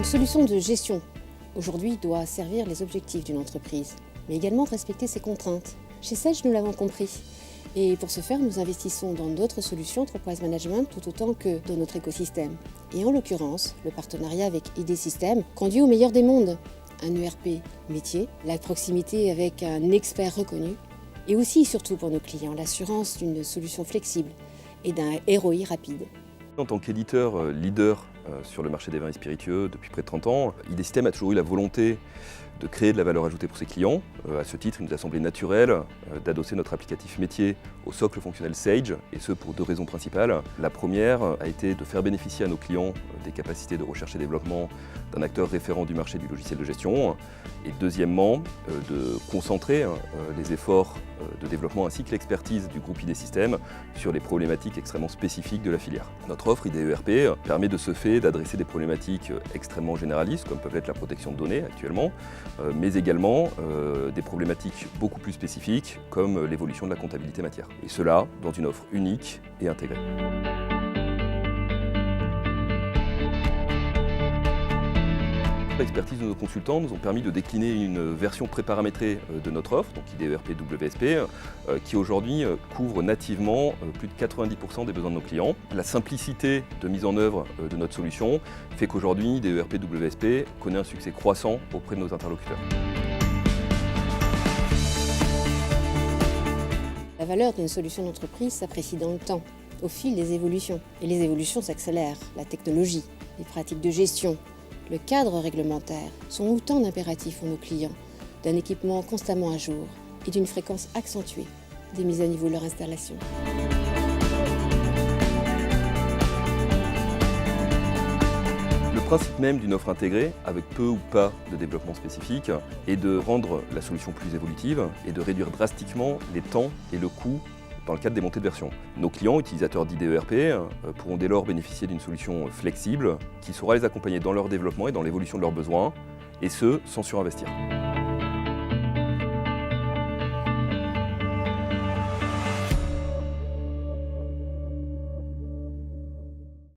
solution de gestion, aujourd'hui, doit servir les objectifs d'une entreprise, mais également respecter ses contraintes. Chez Sage, nous l'avons compris. Et pour ce faire, nous investissons dans d'autres solutions Enterprise Management tout autant que dans notre écosystème. Et en l'occurrence, le partenariat avec ID System conduit au meilleur des mondes. Un ERP métier, la proximité avec un expert reconnu, et aussi et surtout pour nos clients, l'assurance d'une solution flexible et d'un ROI rapide. En tant qu'éditeur leader sur le marché des vins et spiritueux depuis près de 30 ans, ID System a toujours eu la volonté de créer de la valeur ajoutée pour ses clients. À ce titre, il nous a semblé naturel d'adosser notre applicatif métier au socle fonctionnel Sage, et ce pour deux raisons principales. La première a été de faire bénéficier à nos clients des capacités de recherche et développement d'un acteur référent du marché du logiciel de gestion, et deuxièmement, de concentrer les efforts de développement ainsi que l'expertise du groupe ID System sur les problématiques extrêmement spécifiques de la filière. Notre offre IDERP permet de ce fait d'adresser des problématiques extrêmement généralistes, comme peuvent être la protection de données actuellement, mais également des problématiques beaucoup plus spécifiques, comme l'évolution de la comptabilité matière. Et cela dans une offre unique et intégrée. L'expertise de nos consultants nous ont permis de décliner une version préparamétrée de notre offre, donc IDERP WSP, qui aujourd'hui couvre nativement plus de 90% des besoins de nos clients. La simplicité de mise en œuvre de notre solution fait qu'aujourd'hui, IDERP WSP connaît un succès croissant auprès de nos interlocuteurs. La valeur d'une solution d'entreprise s'apprécie dans le temps, au fil des évolutions. Et les évolutions s'accélèrent. La technologie, les pratiques de gestion, le cadre réglementaire sont autant d'impératifs pour nos clients, d'un équipement constamment à jour et d'une fréquence accentuée des mises à niveau de leur installation. Le principe même d'une offre intégrée, avec peu ou pas de développement spécifique, est de rendre la solution plus évolutive et de réduire drastiquement les temps et le coût dans le cadre des montées de version. Nos clients utilisateurs d'IDERP pourront dès lors bénéficier d'une solution flexible qui saura les accompagner dans leur développement et dans l'évolution de leurs besoins, et ce, sans surinvestir.